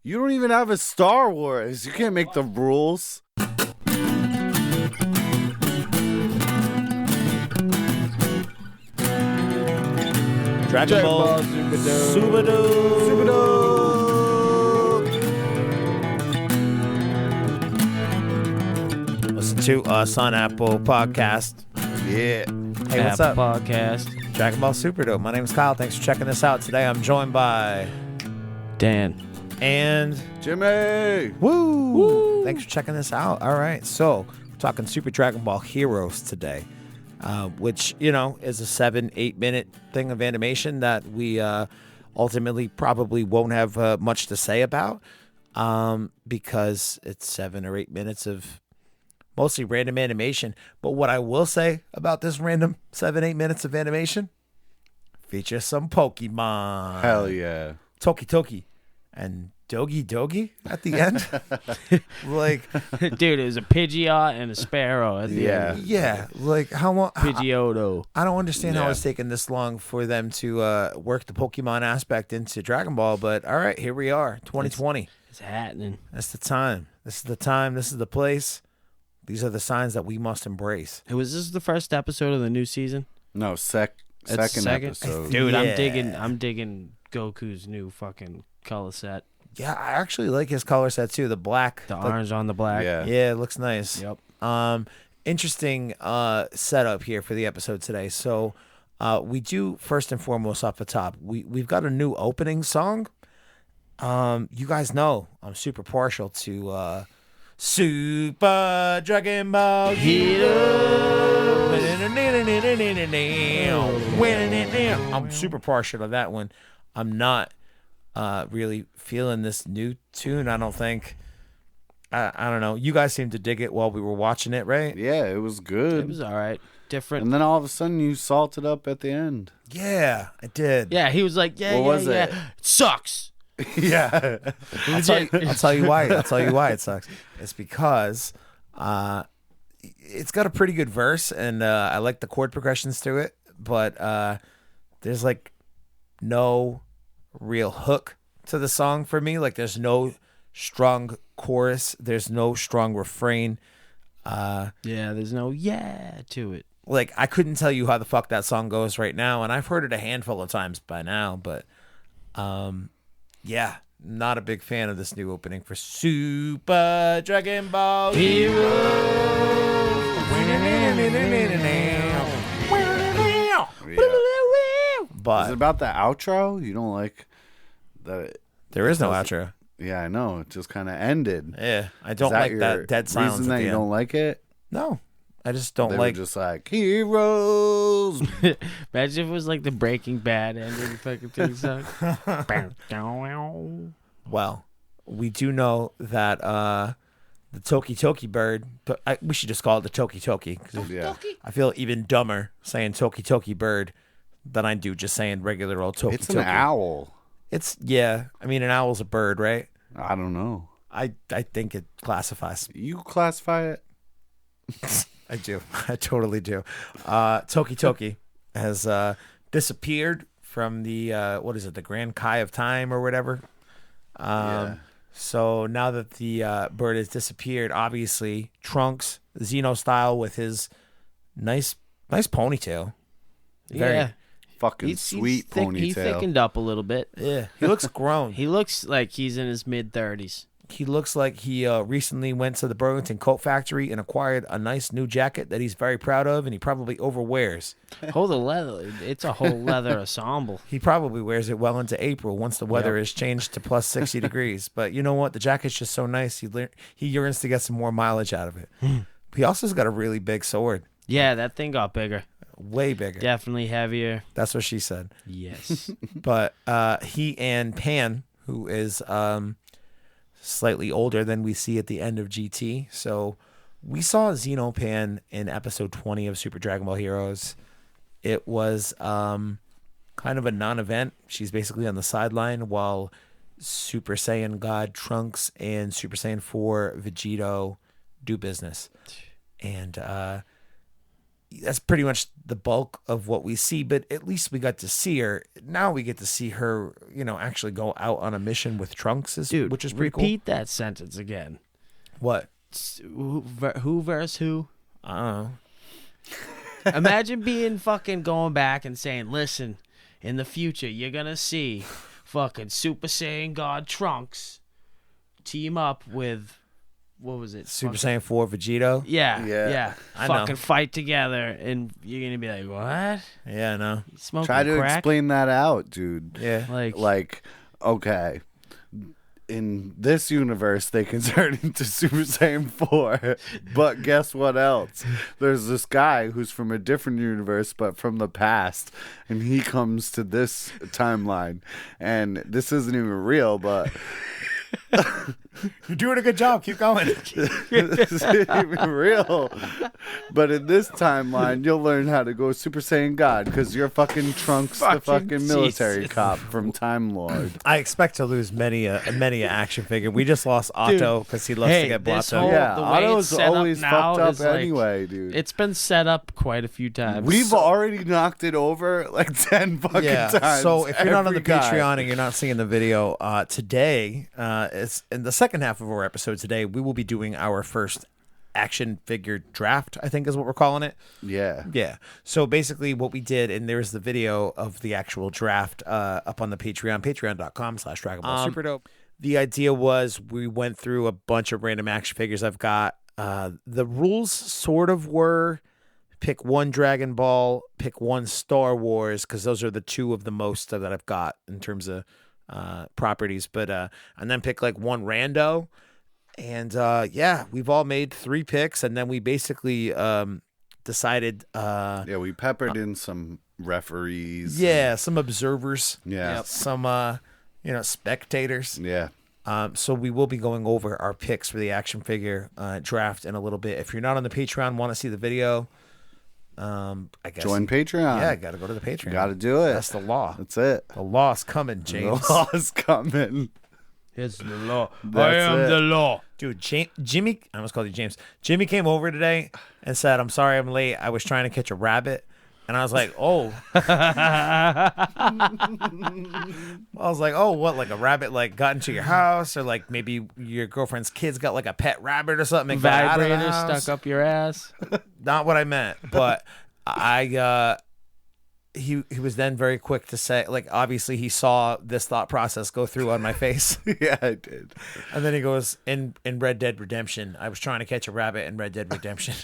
You don't even have a Star Wars. You can't make the rules. Dragon Ball Super Listen to us on Apple Podcast. Yeah. Hey, what's up? Podcast. Dragon Ball Super Dope. My name is Kyle. Thanks for checking this out. Today I'm joined by Dan. and Jimmy. Woo! Thanks for checking this out. All right, so we're talking Super Dragon Ball Heroes today, which, you know, is a 7-8 minute thing of animation that we ultimately probably won't have much to say about because it's 7 or 8 minutes of mostly random animation. But what I will say about this random 7-8 minutes of animation features some Pokemon. Hell yeah. Toki and Dogi at the end. Like, Dude, it was a Pidgeot and a Sparrow at the end. yeah, like how long? Pidgeotto. I don't understand how Yeah. it's taken this long for them to work the Pokemon aspect into Dragon Ball, but all right, here we are, 2020. It's happening. That's the time. This is the time. This is the place. These are the signs that we must embrace. Was this the first episode of the new season? No, It's second episode. Dude, Yeah. I'm digging Goku's new fucking color set. Yeah, I actually like his color set too. The black, The orange on the black. Yeah. Yeah, it looks nice. Yep. Interesting setup here for the episode today. So we do, first and foremost, off the top, we've got a new opening song. You guys know I'm super partial to Super Dragon Ball Heroes. I'm super partial to that one. I'm not really feeling this new tune, I don't think. I don't know. You guys seemed to dig it while we were watching it, right? Yeah, it was good. It was all right. Different. And then all of a sudden you salted up at the end. Yeah, I did. Yeah, he was like, What was it? It sucks. Yeah. I'll tell you why. I'll tell you why it sucks. It's because it's got a pretty good verse, and I like the chord progressions to it, but there's like no real hook to the song for me. Like, there's no strong chorus. There's no strong refrain. Yeah, there's no to it. Like, I couldn't tell you how the fuck that song goes right now, and I've heard it a handful of times by now, but yeah, not a big fan of this new opening for Super Dragon Ball Is But it about the outro? You don't like that? there is no outro. Yeah, I know. It just kind of ended. Yeah, I don't Is that like your that dead silence reason at that the you end. don't like it? No, I just don't They like. were just like heroes. Imagine if it was like the Breaking Bad ending fucking thing song. Well, we do know that the Toki bird. But we should just call it the Toki. 'Cause Yeah. I feel even dumber saying Toki bird than I do just saying regular old Toki. It's an owl. It's yeah. I mean, an owl's a bird, right? I don't know. I think it classifies. You classify it? I do. I totally do. Toki has disappeared from the what is it? The Grand Kai of Time or whatever. Yeah. So now that the bird has disappeared, obviously Trunks, Xeno style, with his nice ponytail. Yeah. Fucking sweet ponytail. He thickened up a little bit. Yeah, he looks grown. He looks like he's in his mid-30s. He looks like he recently went to the Burlington Coat Factory and acquired a nice new jacket that he's very proud of, and he probably overwears. Hold the leather. It's a whole leather ensemble. He probably wears it well into April once the weather has changed to plus 60 degrees. But you know what? The jacket's just so nice. He yearns to get some more mileage out of it. He also has got a really big sword. Yeah, that thing got bigger. Way bigger. Definitely heavier. That's what she said. Yes. But he and Pan, who is slightly older than we see at the end of GT. So we saw Xenopan in episode 20 of Super Dragon Ball Heroes. It was kind of a non-event. She's basically on the sideline while Super Saiyan God Trunks and Super Saiyan 4 Vegito do business. And that's pretty much the bulk of what we see, but at least we got to see her. Now we get to see her, actually go out on a mission with Trunks, Dude, which is pretty repeat that sentence again. cool. What? Who versus who? I don't know. Imagine being fucking going back and saying, listen, in the future, you're going to see fucking Super Saiyan God Trunks team up with, what was it? Super Saiyan 4 Vegito? Yeah. I know. Fucking fight together, and you're going to be like, what? Yeah, I know. You smoking Try to crack? explain that out, dude. Yeah. Like, okay, in this universe, they can turn into Super Saiyan 4. But guess what else? There's this guy who's from a different universe, but from the past. And he comes to this timeline. And this isn't even real, but... You're doing a good job. Keep going. This isn't even real. But in this timeline, you'll learn how to go Super Saiyan God because you're fucking Trunks, the fucking military Jesus. cop from Time Lord. I expect to lose many a action figure. We just lost Otto because he loves to get this blotto. whole- Yeah, the way it's Otto's set up always now fucked up is, like, anyway, dude. It's been set up quite a few times. We've already knocked it over like 10 fucking times. So if you're not on the Every guy. Patreon and you're not seeing the video, today, it's in the second half of our episode today, we will be doing our first action figure draft, I think is what we're calling it. Yeah. Yeah. So basically what we did, and there's the video of the actual draft up on the Patreon, patreon.com/Dragon Ball Super Dope. The idea was we went through a bunch of random action figures I've got. The rules sort of were pick one Dragon Ball, pick one Star Wars, because those are the two of the most that I've got in terms of properties. But and then pick like one rando. And we've all made 3 picks, and then we basically decided. Yeah, we peppered in some referees. Yeah, some observers. Yeah. Some spectators. Yeah. So we will be going over our picks for the action figure draft in a little bit. If you're not on the Patreon, want to see the video, I guess Join Patreon. Yeah, got to go to the Patreon. Got to do it. That's the law. That's it. The law's coming, James. The law's coming. It's the law. That's I am it. the law. Dude, Jimmy, I almost called you James. Jimmy came over today and said, I'm sorry I'm late. I was trying to catch a rabbit. And I was like, oh. What? Like a rabbit like got into your house? Or like maybe your girlfriend's kids got like a pet rabbit or something? And got out of the Vibrator house? stuck up your ass. Not what I meant. But he was then very quick to say, like, obviously he saw this thought process go through on my face. Yeah, I did. And then he goes, in Red Dead Redemption, I was trying to catch a rabbit in Red Dead Redemption.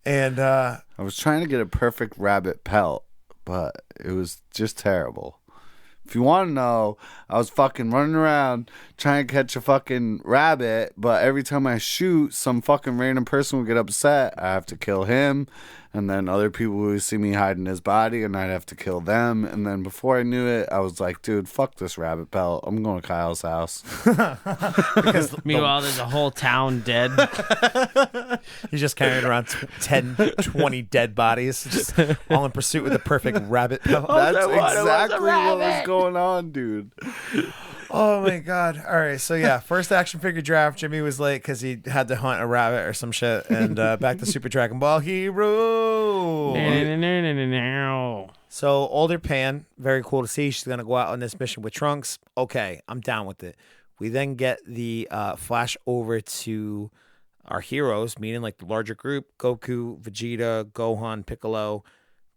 And I was trying to get a perfect rabbit pelt, but it was just terrible. If you want to know, I was fucking running around trying to catch a fucking rabbit, but every time I shoot, some fucking random person would get upset. I have to kill him, and then other people would see me hiding his body, and I'd have to kill them. And then before I knew it, I was like, dude, fuck this rabbit pelt. I'm going to Kyle's house. Meanwhile, there's a whole town dead. he's just carrying around 10, 20 dead bodies, just all in pursuit with the perfect rabbit pelt. That's there was a exactly what was rabbit. going on, dude. Oh my god! All right, so yeah, first action figure draft. Jimmy was late because he had to hunt a rabbit or some shit, and back to Super Dragon Ball Hero. So older Pan, very cool to see. She's gonna go out on this mission with Trunks. Okay, I'm down with it. We then get the flash over to our heroes, meaning like the larger group: Goku, Vegeta, Gohan, Piccolo,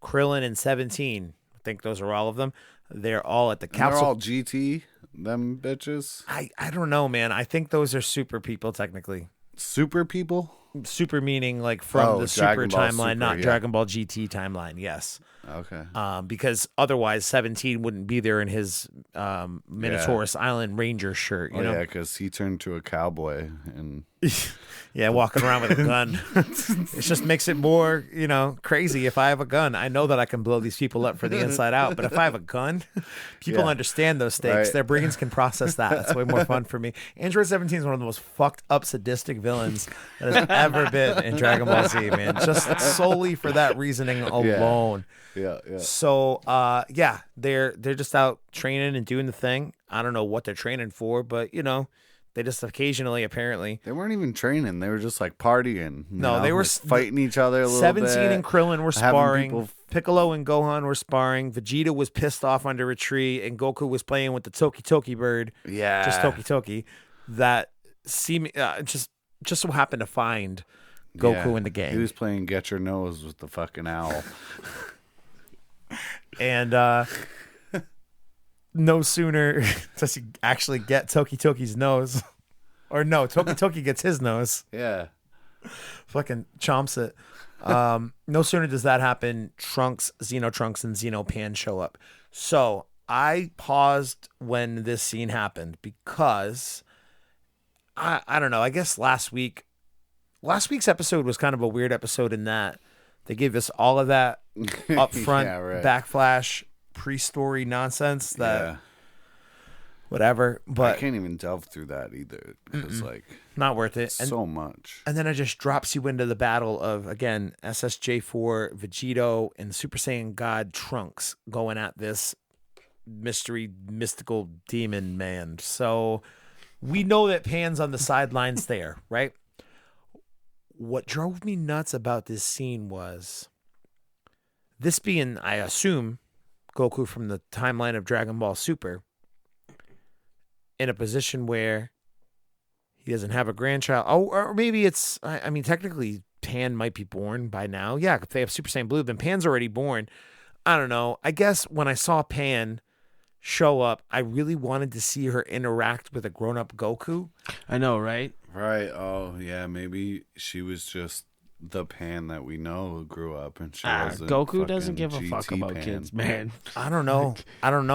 Krillin, and 17. I think those are all of them. They're all at the And they're capsule. all GT, them bitches. I don't know, man. I think those are super people, technically. Super people? Super meaning like from the Super Dragon Ball timeline, Super, not yeah. Dragon Ball GT timeline. Yes. Okay. Because otherwise 17 wouldn't be there in his Minotaurus Island Ranger shirt, you know? Yeah, because he turned to a cowboy and Yeah, walking around with a gun. It just makes it more, crazy. If I have a gun, I know that I can blow these people up for the inside out. But if I have a gun, people Yeah. understand those stakes. Right. Their brains can process that. It's way more fun for me. Android 17 is one of the most fucked up, sadistic villains that has ever been in Dragon Ball Z, man. Just solely for that reasoning alone. yeah. So, they're just out training and doing the thing. I don't know what they're training for, but They just occasionally, apparently. They weren't even training. They were just like partying. No, they were like, fighting each other a little 17 bit. and Krillin were having sparring. people- Piccolo and Gohan were sparring. Vegeta was pissed off under a tree, and Goku was playing with the Toki Toki bird. Yeah. Just Toki Toki. That just so happened to find Goku Yeah. in the game. He was playing Get Your Nose with the fucking owl. And no sooner does he actually get Toki Toki's nose. Or no, Toki Toki gets his nose. Yeah. Fucking chomps it. No sooner does that happen, Trunks, Xenotrunks, and Xenopan show up. So I paused when this scene happened because I don't know. I guess last week's episode was kind of a weird episode in that they gave us all of that upfront Yeah, right. backflash pre-story nonsense that Yeah. whatever, I but can't even delve through that either. Because, like, not worth it. And so much. And then it just drops you into the battle of, again, SSJ4, Vegito, and Super Saiyan God Trunks going at this mystical demon man. So we know that Pan's on the sidelines there, right? What drove me nuts about this scene was this being, I assume, Goku from the timeline of Dragon Ball Super in a position where he doesn't have a grandchild. Oh, or maybe it's, I mean, technically Pan might be born by now. Yeah, if they have Super Saiyan Blue, then Pan's already born. I don't know. I guess when I saw Pan show up, I really wanted to see her interact with a grown-up Goku. I know, right? Right. Oh, yeah. Maybe she was just the Pan that we know who grew up, and she wasn't. Goku doesn't fucking give a fuck GT about Pan. kids, man. I don't know.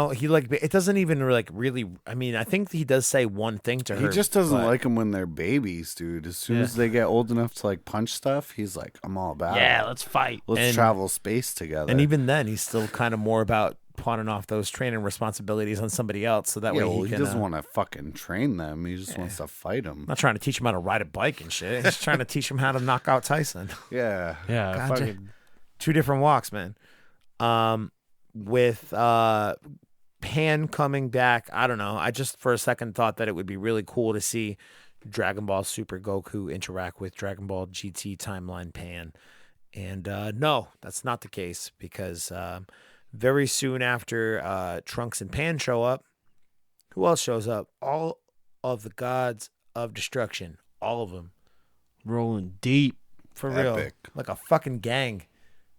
He it doesn't even really. I mean, I think he does say one thing to her. He just doesn't but- like them when they're babies, dude. As soon as they get old enough to like punch stuff, he's like, "I'm all about Yeah, it. let's fight. Let's And- travel space together." And even then, he's still kind of more about pawning off those training responsibilities on somebody else, so that yeah, way well, he he can. doesn't want to fucking train them. He just wants to fight them. Not trying to teach him how to ride a bike and shit. He's trying to teach him how to knock out Tyson. Yeah. Yeah, Gotcha. fucking. Two different walks, man. With Pan coming back, I don't know. I just for a second thought that it would be really cool to see Dragon Ball Super Goku interact with Dragon Ball GT timeline Pan. And no, that's not the case because very soon after Trunks and Pan show up, who else shows up? All of the gods of destruction. All of them. Rolling deep. For real. Epic. Like a fucking gang.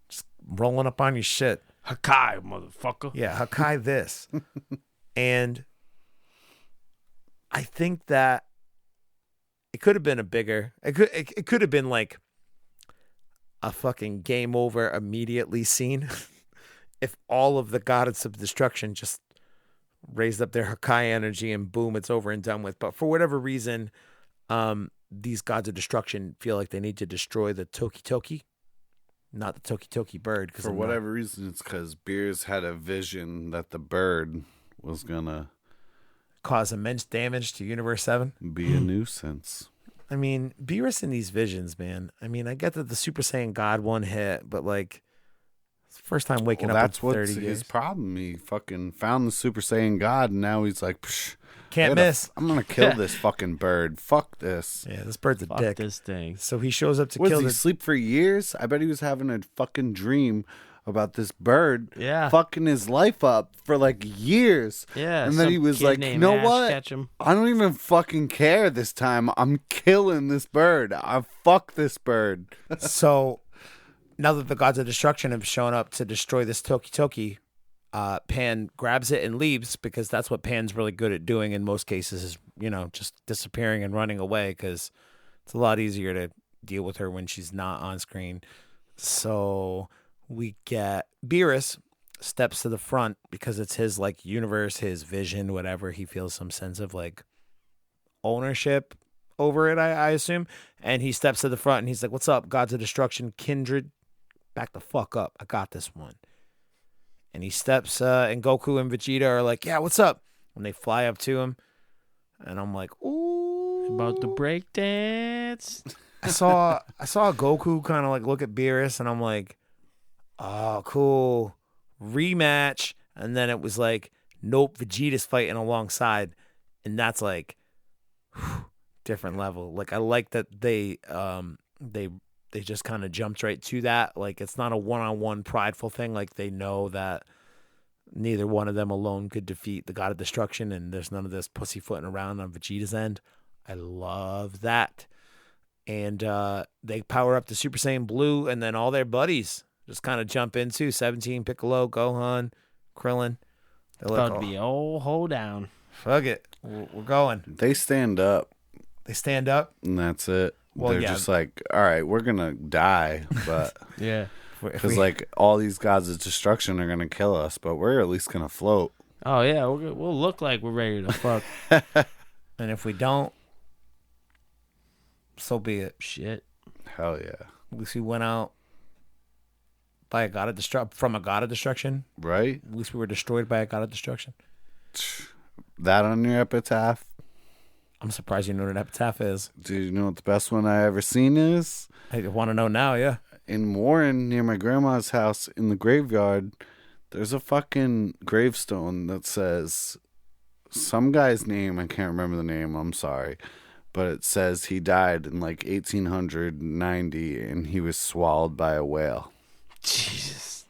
Just rolling up on your shit. Hakai, motherfucker. Yeah, Hakai this. And I think that it could have been a bigger it could have been like a fucking game over immediately scene if all of the gods of destruction just raised up their Hakai energy and boom, it's over and done with. But for whatever reason, these gods of destruction feel like they need to destroy the Toki Toki. Not the Toki Toki bird. For whatever reason, it's because Beers had a vision that the bird was gonna cause immense damage to Universe 7. be a nuisance. I mean, Beerus in these visions, man. I mean, I get that the Super Saiyan God one hit, but like, it's the first time waking Well, up that's in 30 what's years. his problem. He fucking found the Super Saiyan God, and now he's like, Psh, Can't I gotta- miss. I'm gonna kill this fucking bird. Fuck this. Yeah, this bird's a Fuck dick. this thing. So he shows up to What kill did he the. sleep for years? I bet he was having a fucking dream about this bird Yeah. fucking his life up for like years. Yeah. And then some he was kid like, you named know Ash what? Ketchum. I don't even fucking care this time. I'm killing this bird. I fuck this bird. So now that the gods of destruction have shown up to destroy this Toki Toki, Pan grabs it and leaves because that's what Pan's really good at doing in most cases is, just disappearing and running away because it's a lot easier to deal with her when she's not on screen. So we get Beerus steps to the front because it's his like universe, his vision, whatever. He feels some sense of like ownership over it, I assume. And he steps to the front and he's like, "What's up, gods of destruction, kindred? Back the fuck up. I got this one." And he steps, and Goku and Vegeta are like, "Yeah, what's up?" And they fly up to him. And I'm like, ooh. About the break dance. I saw Goku kind of like look at Beerus and I'm like, oh, cool. Rematch. And then it was like, nope, Vegeta's fighting alongside. And that's like, different level. Like I like that they just kind of jumped right to that. Like it's not a one-on-one prideful thing. Like they know that neither one of them alone could defeat the God of Destruction, and there's none of this pussyfooting around on Vegeta's end. I love that. And they power up to Super Saiyan Blue, and then all their buddies just kind of jump into 17, Piccolo, Gohan, Krillin. They're About like, to be a whole down. fuck it. We're going. They stand up, They stand up. and that's it. Well, They're yeah. just like, all right, we're gonna die, but Yeah. because like all these gods of destruction are gonna kill us, but we're at least gonna float. Oh yeah, we'll look like we're ready to fuck. And if we don't, so be it. Shit. Hell yeah, At least we went out by a god of from a god of destruction. right? At least we were destroyed by a god of destruction. That on your epitaph. I'm surprised you know what an epitaph is. Do you know what the best one I ever seen is? I want to know now, yeah. In Warren, near my grandma's house, in the graveyard, there's a fucking gravestone that says some guy's name. I can't remember the name. I'm sorry. But it says he died in like 1890 and he was swallowed by a whale. Jesus.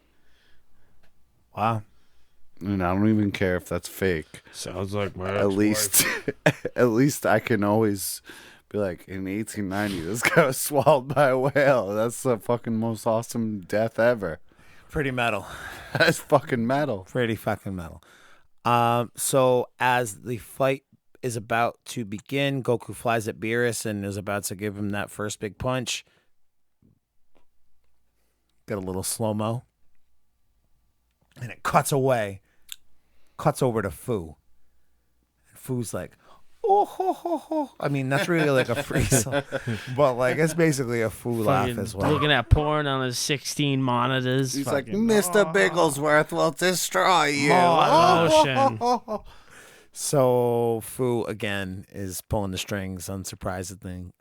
Wow. And I don't even care if that's fake. Sounds like my At least, at least I can always be like, in 1890, this guy was swallowed by a whale. That's the fucking most awesome death ever. Pretty metal. That's fucking metal. Pretty fucking metal. So as the fight is about to begin, Goku flies at Beerus and is about to give him that first big punch. Get a little slow-mo. And it cuts away. Cuts over to Fu. And Fu's like, oh, ho, ho, ho. I mean, that's really like a freeze. But like, it's basically a Fu laugh fucking as well. looking at porn on his 16 monitors. He's like, fucking Mr. Bigglesworth will destroy you. more emotion. So Fu again is pulling the strings, unsurprisingly,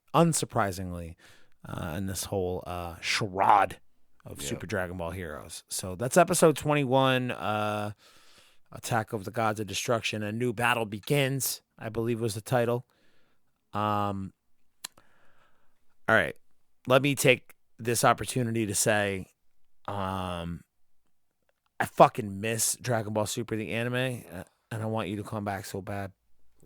in this whole charade of Super Dragon Ball Heroes. So that's episode 21. Attack of the Gods of Destruction. A New Battle Begins, I believe was the title. All right, let me take this opportunity to say, I fucking miss Dragon Ball Super the anime. And I want you to come back so bad.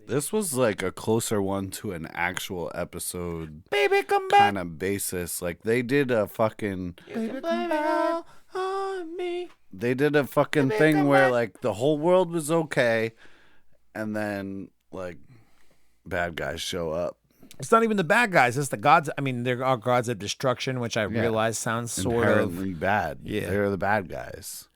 This was like a closer one to an actual episode Baby, come back. kind of basis. Like they did a fucking Baby, come back on me. they did a fucking Baby, thing come where back. like the whole world was okay and then like bad guys show up. It's not even the bad guys. It's the gods. I mean, there are gods of destruction, which I realize sounds sort of Inherently bad. Yeah. They're the bad guys.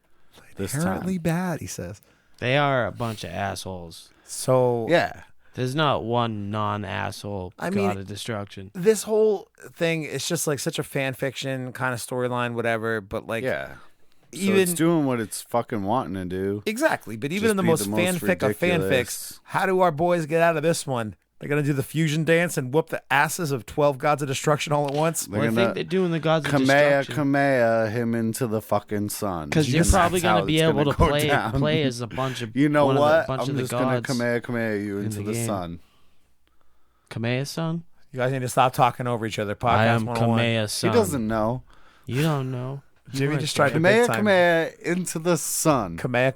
This inherently time. bad, he says. They are a bunch of assholes. So Yeah. There's not one non-asshole I god mean- of destruction. this whole thing is just like such a fan fiction kind of storyline, whatever. But like, Yeah. So even it's doing what it's fucking wanting to do. exactly. But even Just in the be most the most fanfic of fanfics, ridiculous. how do our boys get out of this one? They're gonna do the fusion dance and whoop the asses of 12 gods of destruction all at once. They're Well, I gonna think they're doing the gods of Kamea destruction. Kamea him into the fucking sun. Because you're And probably that's how going to be it's able to gonna go down. play as a bunch of You know one what? Of the, bunch I'm of the just gonna gods. Kamea you in into the the game. sun. Kamea's son? You guys need to stop talking over each other. Podcast I am 101. Kamea's son. He doesn't know. You don't know. You Jimmy weren't just tried there. to big Kamea time. Kamea into the sun. Kamea.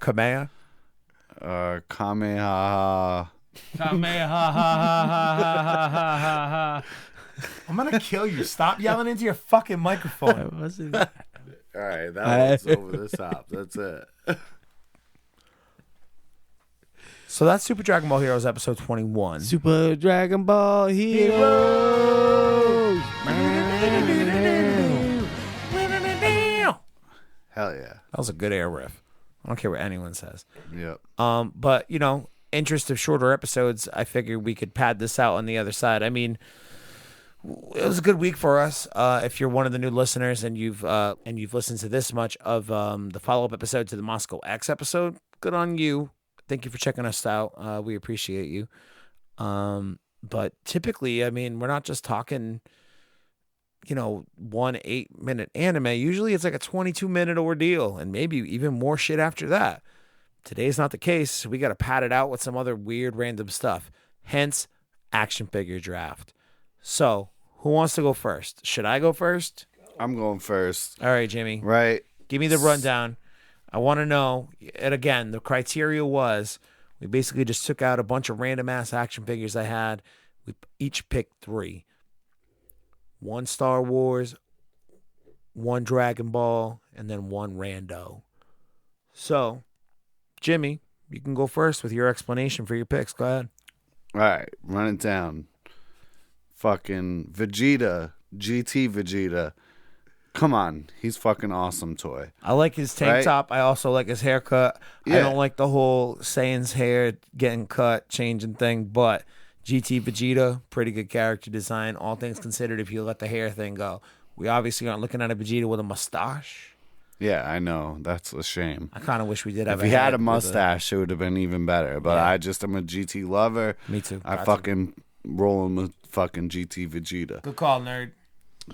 Kamehameha. Kamehameha. I'm gonna kill you. Stop yelling into your fucking microphone. Wasn't All right, that one's over the top. That's it. So that's Super Dragon Ball Heroes episode 21. Super Dragon Ball Heroes. Hell yeah. That was a good air riff. I don't care what anyone says. Yep. But you know, interest of shorter episodes, I figured we could pad this out on the other side. I mean, it was a good week for us. If you're one of the new listeners and you've listened to this much of the follow-up episode to the Moscow X episode, good on you. Thank you for checking us out. We appreciate you. But typically, I mean, we're not just talking, 1 8-minute anime. Usually it's like a 22-minute ordeal and maybe even more shit after that. Today's not the case. We got to pad it out with some other weird random stuff. Hence, action figure draft. So, who wants to go first? Should I go first? I'm going first. All right, Jimmy. Right. Give me the rundown. I want to know. And again, the criteria was we basically just took out a bunch of random ass action figures I had. We each picked 3. 1 Star Wars, 1 Dragon Ball, and then 1 rando. So, Jimmy, you can go first with your explanation for your picks. Go ahead. All right. Run it down. Fucking Vegeta. GT Vegeta. Come on. He's fucking awesome toy. I like his tank Right? top. I also like his haircut. I Yeah. don't like the whole Saiyan's hair getting cut, changing thing, but GT Vegeta, pretty good character design. All things considered, if you let the hair thing go. We obviously aren't looking at a Vegeta with a mustache. Yeah, I know. That's a shame. I kind of wish we did have If a he had head a with mustache, it would have been even better. But Yeah. I just am a GT lover. Me too. I Got fucking rolling with fucking GT Vegeta. Good call, nerd.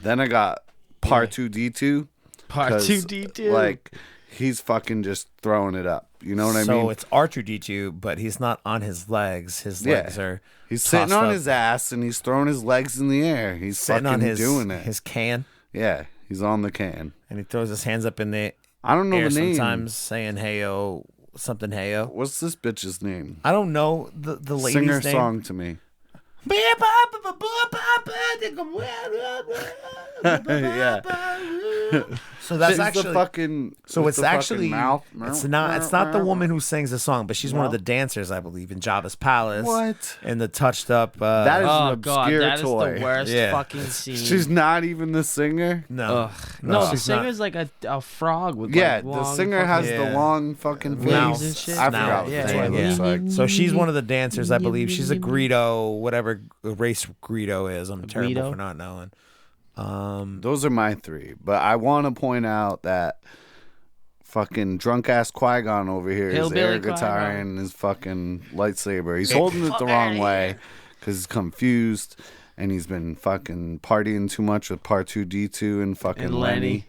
Then I got Part 2D2. Part 'cause, 2D2. Like, he's fucking just throwing it up. You know what I mean? So it's R2D2, but he's not on his legs. His Yeah. legs are He's sitting tossed on up. his ass and he's throwing his legs in the air. He's sitting fucking on his doing it. his can, Yeah, he's on the can. and he throws his hands up in the I don't know air the name. sometimes, saying "Heyo," something "Heyo." What's this bitch's name? I don't know the lady's Sing her name. song to me. Yeah. So that's She's actually the fucking. so with it's the fucking actually mouth. it's not the woman who sings the song, but she's one of the dancers, I believe, in Jabba's palace. What? In the touched up. That is oh an god, obscure that is toy. the worst Yeah. fucking scene. She's not even the singer. no. Ugh. No, the she's not. singer's like a frog with Yeah, like the long singer has fucking- the Yeah. long fucking Mouth face. and shit. I forgot Snout. what Yeah, the toy yeah. looks like. So she's one of the dancers, I believe. She's a Greedo, whatever race Greedo is. I'm terrible Greedo? for not knowing. Those are my 3, but I want to point out that fucking drunk ass Qui-Gon over here is Hillbilly air guitar Qui-Gon. and his fucking lightsaber. He's holding it the wrong way because he's confused and he's been fucking partying too much with Part 2D2 and fucking And Lenny. Lenny.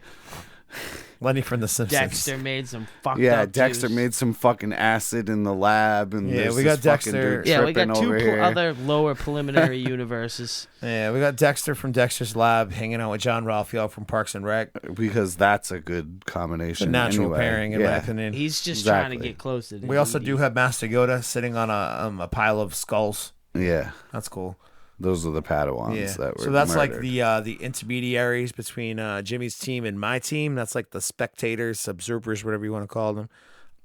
Lenny from The Simpsons. Dexter made some fucked Yeah, up Dexter juice. made some fucking acid in the lab, and Yeah, there's we this got fucking Dexter. dude Yeah, we got tripping two over here. other lower preliminary universes. Yeah, we got Dexter from Dexter's Lab hanging out with John Ralphio from Parks and Rec. because that's a good combination. The natural anyway. pairing, in my Yeah. opinion. He's just trying to Exactly. get close to. We also do have Master Yoda sitting on a pile of skulls. Yeah, That's cool. those are the Padawans Yeah. that were So that's like murdered. the intermediaries between Jimmy's team and my team. That's like the spectators, observers, whatever you want to call them.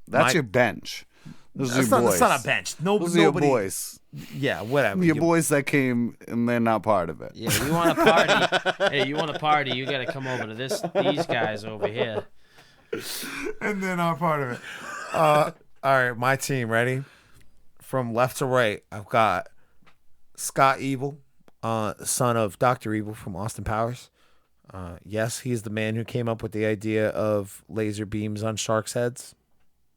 That's my- your bench. Those are That's your not, boys. that's not a bench. No, Those are your nobody. boys. Yeah, whatever. Your You- boys that came and they're not part of it. Yeah, you want to party? Hey, you want to party? You got to come over to these guys over here. and they're not part of it. All right, my team. Ready? From left to right, I've got Scott Evil, son of Dr. Evil from Austin Powers. Yes, he's the man who came up with the idea of laser beams on sharks' heads.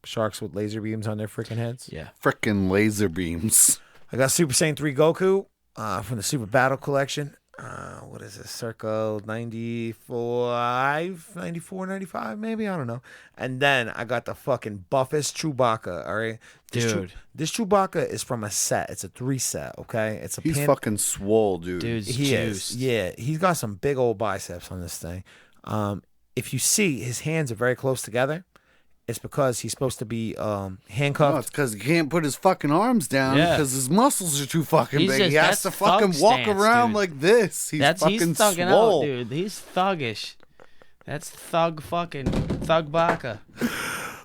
Sharks with laser beams on their freaking heads. Yeah. Frickin' laser beams. I got Super Saiyan 3 Goku from the Super Battle Collection. What is this? Circa 94, 95, maybe? I don't know. And then I got the fucking buffest Chewbacca, all right? Dude. This Chewbacca is from a set. It's a 3 set, okay? It's a He's pin- fucking swole, dude. Dude's He juiced. is. Yeah, he's got some big old biceps on this thing. If you see, his hands are very close together. It's because he's supposed to be No, handcuffed. it's because he can't put his fucking arms down Yeah. because his muscles are too fucking He's big. just- He has to that's fucking thug walk stance, around dude. like this. He's He's fucking thugging swole. out, dude. He's thuggish. That's thug baka.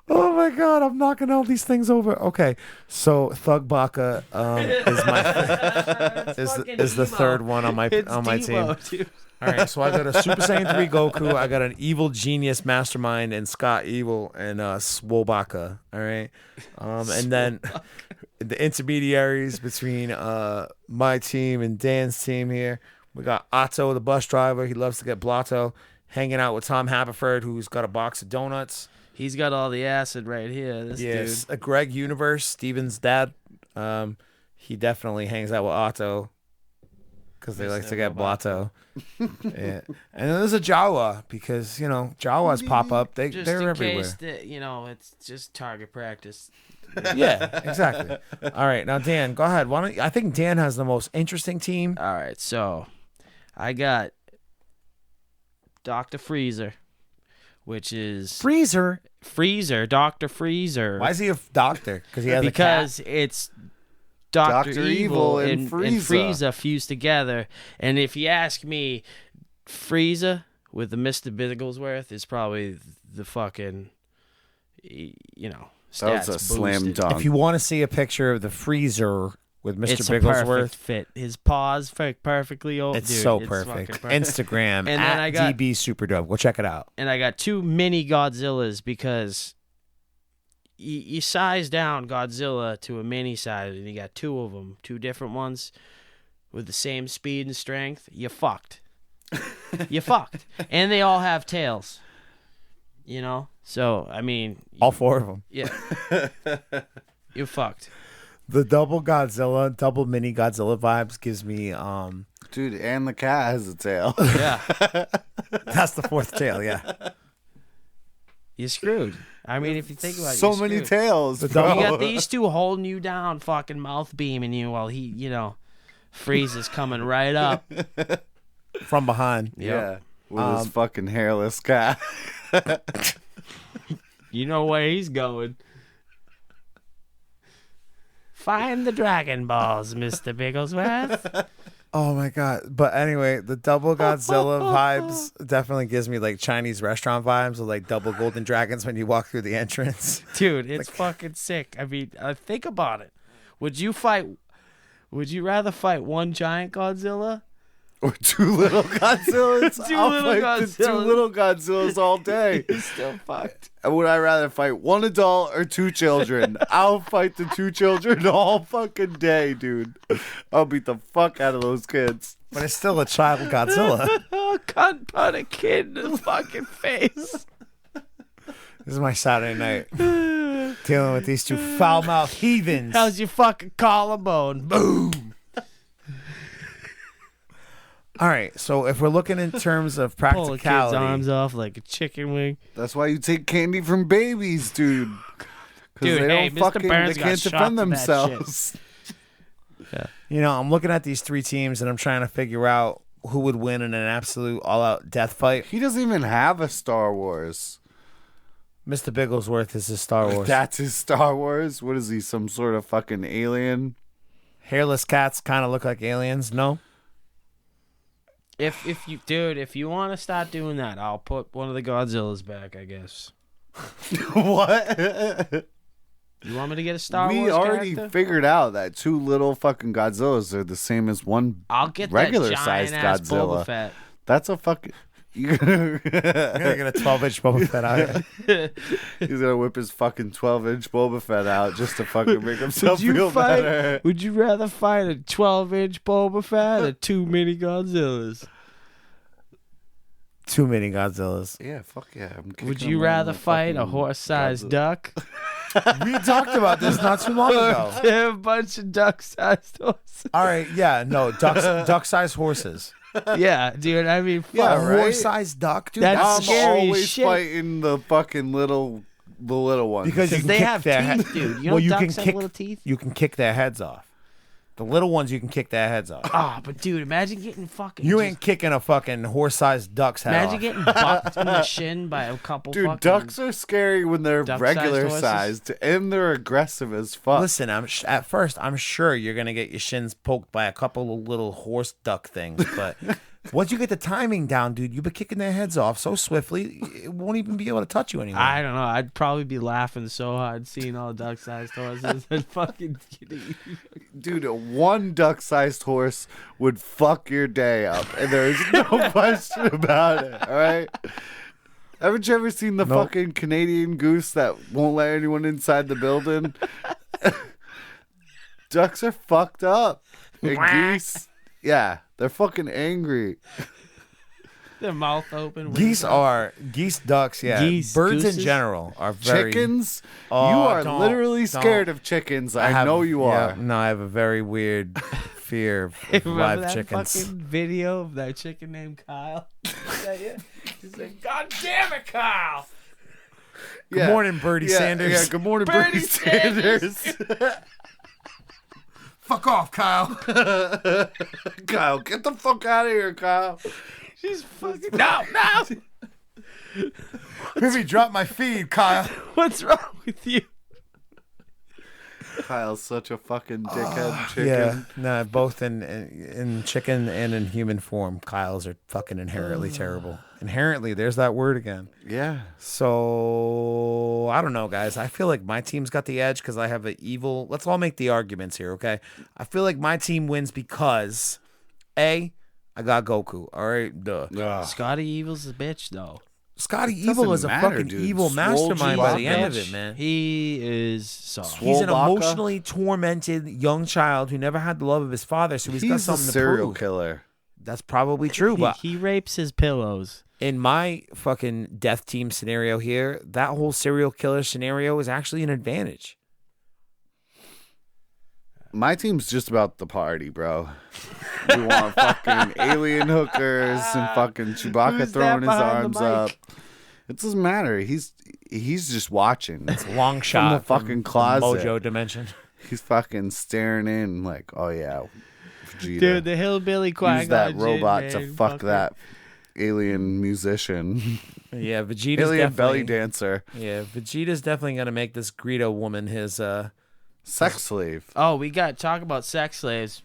Oh my god, I'm knocking all these things over. Okay, so Thug Baka is my is the third one on my It's team. Demo, dude. All right, so I got a Super Saiyan 3 Goku, I got an evil genius mastermind and Scott Evil and Swole Baka. All right, and then the intermediaries between my team and Dan's team here. We got Otto, the bus driver. He loves to get blotto. Hanging out with Tom Haverford, who's got a box of donuts. He's got all the acid right here. This Yes, dude. a Greg Universe, Steven's dad. He definitely hangs out with Otto because they like to get blotto. Yeah, and then there's a Jawa because Jawas pop up. They're Just in everywhere. case that it's just target practice. Yeah, exactly. All right, now Dan, go ahead. Why don't I think Dan has the most interesting team. All right, so I got Dr. Freezer, which is Freezer. Dr. Freezer. Why is he a doctor? Because he has because it's Dr. Dr. Evil Evil and and Frieza. Frieza fused together. And if you ask me, Frieza with the Mr. Bigglesworth is probably the fucking, stats That was a slam boosted. dunk. If you want to see a picture of the freezer with Mr. It's a Bigglesworth, perfect fit. His paws fit perfectly. it's Dude, so it's perfect. fucking perfect. Instagram And then at I got- DB Superdome. Go check it out. And I got 2 mini Godzillas because you size down Godzilla to a mini size, and you got 2 of them, 2 different ones with the same speed and strength. You fucked. You fucked. And they all have tails. So I mean, All 4 of them. yeah, you fucked. The double mini Godzilla vibes gives me Dude, and the cat has a tail. Yeah, that's the 4th tail, yeah. you're screwed. I mean, if you think about it, So you're many screwed. tails, You bro. got these 2 holding you down, fucking mouth beaming you while he, Frieza's coming right up. From behind. Yeah, with his fucking hairless cat. You know where he's going. Find the Dragon Balls, Mr. Bigglesworth. Oh my god. But anyway, the double Godzilla vibes definitely gives me like Chinese restaurant vibes with like double golden dragons when you walk through the entrance. Dude, it's fucking sick. I mean, think about it. Would you rather fight one giant Godzilla? Or 2 little Godzillas. Two I'll little fight the 2 Godzillas. little Godzillas all day. He's still fucked. Would I rather fight 1 adult or 2 children? I'll fight the 2 children all fucking day, dude. I'll beat the fuck out of those kids. But it's still a child Godzilla. Oh, can't put a kid in the fucking face. This is my Saturday night. Dealing with these 2 foul-mouthed heathens. How's your fucking collarbone? Boom. All right, so if we're looking in terms of Pull a kid's practicality, arms off like a chicken wing. That's why you take candy from babies, dude. Because Dude, they hey, don't Mr. fucking, Burns they got can't shot defend for that themselves. I'm looking at these 3 teams and I'm trying to figure out who would win in an absolute all-out death fight. He doesn't even have a Star Wars. Mr. Bigglesworth is his Star Wars. That's his Star Wars? What is he, some sort of fucking alien? Hairless cats kind of look like aliens, no? If you want to start doing that, I'll put one of the Godzillas back, I guess. What? You want me to get a Star We Wars already character? figured out that 2 little fucking Godzillas are the same as one I'll get regular that sized giant-ass Godzilla. Boba Fett. That's a fucking... I'm gonna get a 12-inch Boba Fett out here. He's gonna whip his fucking 12-inch Boba Fett out just to fucking make himself Would you feel fight? better. Would you rather fight a 12-inch Boba Fett or 2 mini Godzillas? 2 mini Godzillas. Yeah, fuck yeah. I'm Would kicking you him rather in the fight a fucking horse-sized Godzilla. duck? We talked about this not too long ago. They're a bunch of duck-sized horses. All right, yeah, no, duck-sized horses. Yeah, dude. I mean, fuck. Yeah, A right? horse-sized duck, dude. That's I'm scary as always shit. fighting the fucking little ones. because you can they kick have their teeth, dude. You know ducks have little teeth? You can kick their heads off. The little ones, you can kick their heads off. Ah, but dude, imagine getting fucking. You just- ain't kicking a fucking horse-sized duck's head Imagine off. getting bucked in the shin by a couple. Dude, fucking, ducks are scary when they're duck-sized regular horses. sized and they're aggressive as fuck. Listen, at first, I'm sure you're gonna get your shins poked by a couple of little horse duck things, but once you get the timing down, dude, you've been kicking their heads off so swiftly, it won't even be able to touch you anymore. I don't know. I'd probably be laughing so hard seeing all duck-sized horses and fucking. Dude, one duck-sized horse would fuck your day up, and there's no question about it. All right. Haven't you ever seen the Nope. fucking Canadian goose that won't let anyone inside the building? Ducks are fucked up. And geese, yeah, they're fucking angry. Their mouth open. Geese, ducks, yeah. Geese, Birds gooses. in general are very. Chickens, Oh, you are don't- literally scared don't. of chickens. I know you yeah, are. No, I have a very weird fear of Remember live that chickens. fucking video of that chicken named Kyle? Is that you? He's like, God damn it, Kyle! Good morning, Bernie Sanders. Yeah, good morning, Bernie Sanders. Fuck off, Kyle. Kyle, get the fuck out of here, Kyle. She's fucking no. Maybe drop my feed, Kyle. What's wrong with you? Kyle's such a fucking dickhead chicken. Yeah, no, both in chicken and in human form. Kyles are fucking inherently terrible. Inherently, there's that word again. Yeah. So I don't know, guys. I feel like my team's got the edge because I have an evil. Let's all make the arguments here, okay? I feel like my team wins because I got Goku. All right, duh. Ugh. Scotty Evil's a bitch, though. Scotty Doesn't Evil is a matter, fucking dude. evil Swole mastermind by the end of bitch. it, man. He is soft. He's an Swole Baka. emotionally tormented young child who never had the love of his father, so he's got He's a something to serial prove. killer. That's probably true, but He rapes his pillows. in my fucking death team scenario here, that whole serial killer scenario is actually an advantage. My team's just about the party, bro. We want fucking alien hookers and fucking Chewbacca Who's that throwing his behind the arms mic? up. It doesn't matter. He's just watching. It's a long shot the fucking closet. Mojo dimension. He's fucking staring in like, oh yeah, Vegeta. Dude, the hillbilly Qui-Gon Use that Jinn, robot man. to fuck Fucker. that alien musician. Yeah, Vegeta's Alien belly definitely. dancer. Yeah, Vegeta's definitely gonna make this Greedo woman his Sex slave. Oh, we got talk about sex slaves.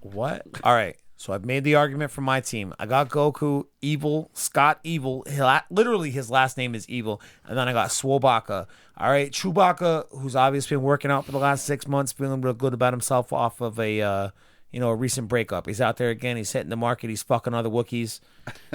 what? All right. So I've made the argument for my team. I got Goku, Evil, Scott Evil. Literally, his last name is Evil. And then I got Swobaka. All right, Chewbacca, who's obviously been working out for the last 6 months, feeling real good about himself off of a recent breakup. He's out there again. He's hitting the market. He's fucking other Wookiees,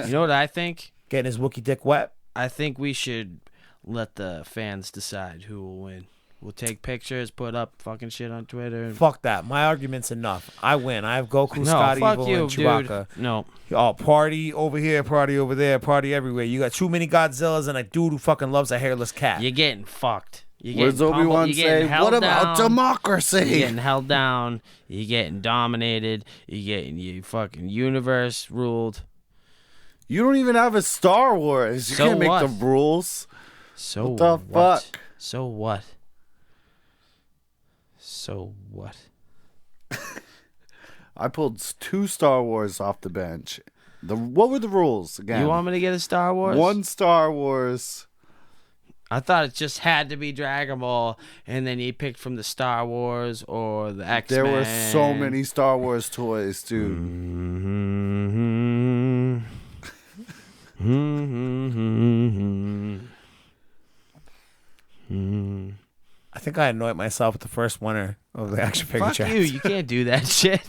You know what I think? getting his Wookiee dick wet. I think we should let the fans decide who will win. We'll take pictures, put up fucking shit on Twitter. And... Fuck that. My argument's enough. I win. I have Goku, No, Scott fuck Evil, you, and Chewbacca. dude. No. Oh, party over here, party over there, party everywhere. You got too many Godzillas and a dude who fucking loves a hairless cat. You're getting fucked. You're What does getting pummeled, Obi-Wan you're getting say? held What about down. democracy? You're getting held down. You're getting dominated. You're getting your fucking universe ruled. You don't even have a Star Wars. You So can't make what? the rules. So What the what? fuck? So what? So what? I pulled 2 Star Wars off the bench. What were the rules again? You want me to get a Star Wars? 1 Star Wars. I thought it just had to be Dragon Ball, and then he picked from the Star Wars or the X-Men. There were so many Star Wars toys, dude. I think I annoyed myself with the first winner of the action figure Fuck draft. you! You can't do that shit.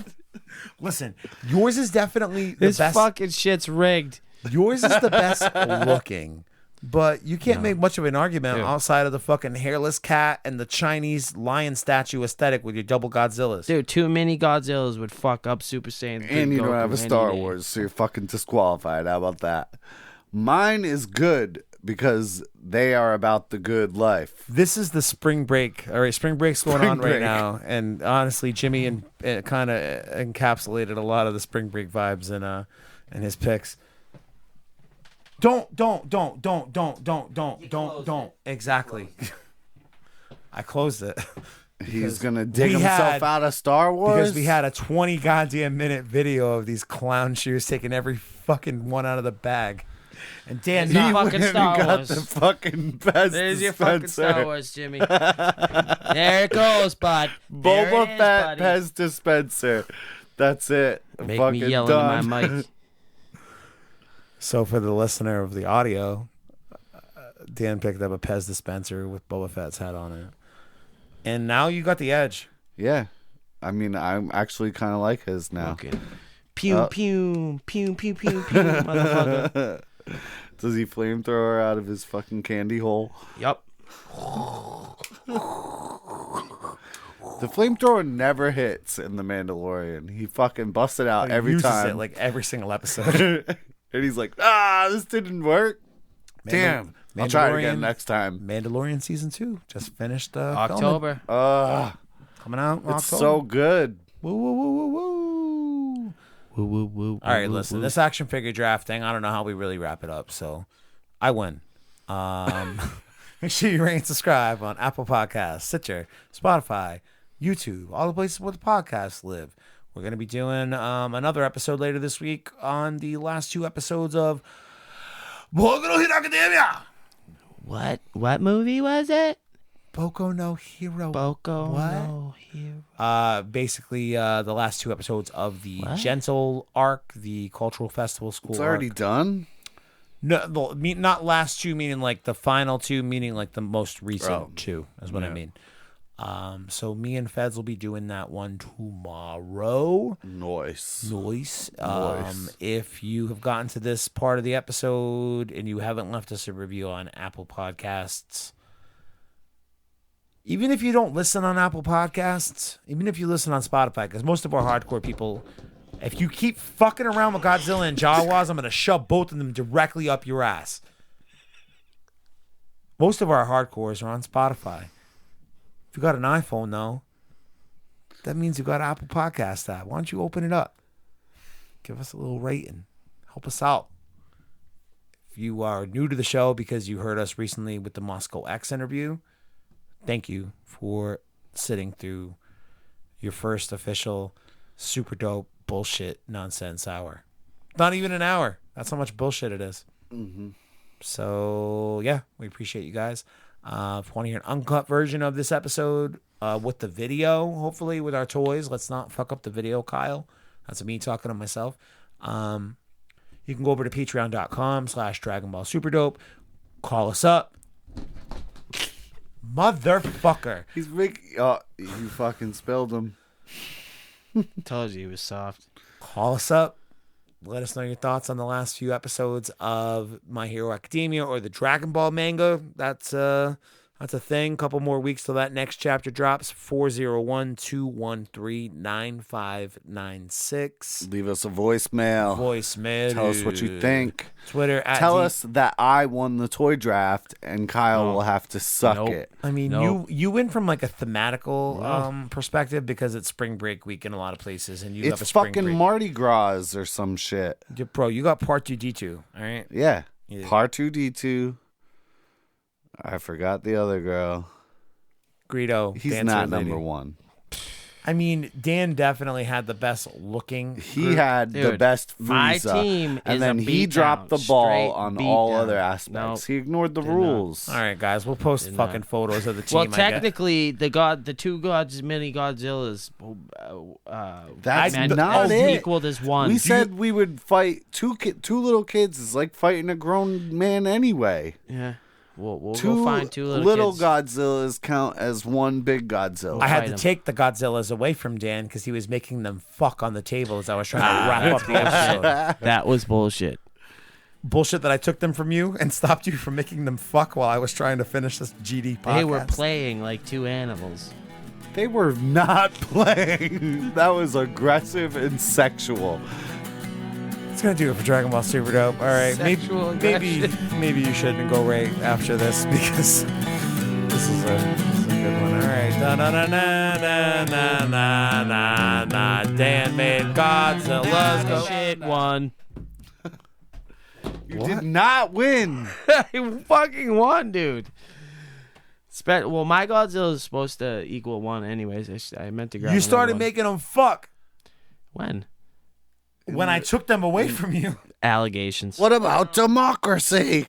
Listen, yours is definitely the This best. fucking shit's rigged. Yours is the best looking, but you can't make much of an argument Dude. outside of the fucking hairless cat and the Chinese lion statue aesthetic with your double Godzillas. Dude, too many Godzillas would fuck up Super Saiyan 3 And you don't Goku have a any Star day. Wars, so you're fucking disqualified. How about that? Mine is good because they are about the good life. This is the spring break. All right, spring break's going Spring on right break. now, and honestly, Jimmy kind of encapsulated a lot of the spring break vibes in his picks. Don't. Exactly. I closed it. He's going to dig we himself had- out of Star Wars. Because we had a 20 goddamn minute video of these clown shoes taking every fucking one out of the bag. And Dan, He not fucking went and Star got Wars. the fucking best There's your fucking dispenser. Star Wars, Jimmy. There it goes, bud. There Boba it is, Fett buddy. Pez dispenser. That's it. I'm Make fucking me yell done. into my mic. So for the listener of the audio, Dan picked up a Pez dispenser with Boba Fett's hat on it. And now you got the edge. Yeah. I mean, I'm actually kind of like his now. Okay. Pew, pew, pew, pew, pew, pew, motherfucker. Does he flamethrower out of his fucking candy hole? Yup. The flamethrower never hits in The Mandalorian. He fucking busts it out every Uses time. it like every single episode. And he's like, this didn't work. Damn. I'll try it again Mandalorian- next time. Mandalorian season 2 just finished. filming. October. Coming out. in It's October. so good. Woo woo woo woo woo. Woo, woo, woo, All right, woo, listen. woo. This action figure draft thing, I don't know how we really wrap it up, so I win. Make sure you rate and subscribe on Apple Podcasts, Stitcher, Spotify, YouTube, all the places where the podcasts live. We're going to be doing another episode later this week on the last 2 episodes of Boku no Hero Academia. What movie was it? Boku no Hero. Boku What? no Hero. Basically, the last 2 episodes of the Gentle arc, the cultural festival school. It's already arc. done. No, not last 2, meaning like the final 2, meaning like the most recent 2 is what I mean. So me and Feds will be doing that one tomorrow. Nice. If you have gotten to this part of the episode and you haven't left us a review on Apple Podcasts, even if you don't listen on Apple Podcasts, even if you listen on Spotify, because most of our hardcore people, if you keep fucking around with Godzilla and Jawas, I'm going to shove both of them directly up your ass. Most of our hardcores are on Spotify. If you got an iPhone, though, that means you got an Apple Podcast app. Why don't you open it up? Give us a little rating. Help us out. If you are new to the show because you heard us recently with the Moscow X interview, thank you for sitting through your first official super dope bullshit nonsense hour. Not even an hour. That's how much bullshit it is. Mm-hmm. So, yeah, we appreciate you guys. If you want to hear an uncut version of this episode with the video, hopefully with our toys, let's not fuck up the video, Kyle. That's me talking to myself. You can go over to patreon.com/Dragon Ball Superdope. Call us up. Motherfucker. He's making. Oh, you fucking spilled him. Told you he was soft. Call us up. Let us know your thoughts on the last few episodes of My Hero Academia or the Dragon Ball manga. That's a thing. Couple more weeks till that next chapter drops. 401-213-9596. Leave us a voicemail. Tell us what you think. Twitter at Tell us that I won the toy draft and Kyle will have to suck it. I mean, you went from like a thematical perspective because it's spring break week in a lot of places, and you have a It's spring fucking break. Mardi Gras or some shit. Bro, you got part 2D2, all right? Yeah. Part 2D2. I forgot the other girl. Greedo. He's Dancer not Lady. number 1. I mean, Dan definitely had the best looking. He had the best Frieza. My team and is then a he beat dropped the down, ball straight on beat all down. other aspects. Nope. He ignored the Did rules. All right, guys, we'll post fucking photos of the team. Well, technically, the 2 mini Godzillas, That's meant not as it. equaled as one. We said we would fight two little kids. Is like fighting a grown man anyway. Yeah. We'll go Two find 2 little kids. Godzillas count as one big Godzilla. I had fight to him. take the Godzillas away from Dan because he was making them fuck on the table as I was trying to wrap up the episode. That was bullshit. Bullshit that I took them from you and stopped you from making them fuck while I was trying to finish this GD podcast. They were playing like 2 animals. They were not playing. That was aggressive and sexual. It's gonna do it for Dragon Ball Super Dope. All right, Sexual maybe you shouldn't go right after this because this is a good one. All right, na na na na na na na na. Dan made Godzilla's go. Shit won. You did not win. I fucking won, dude. Well, my Godzilla is supposed to equal 1 anyways. I meant to grab You another started one. making them fuck When? when I took them away from you. Allegations. What about democracy?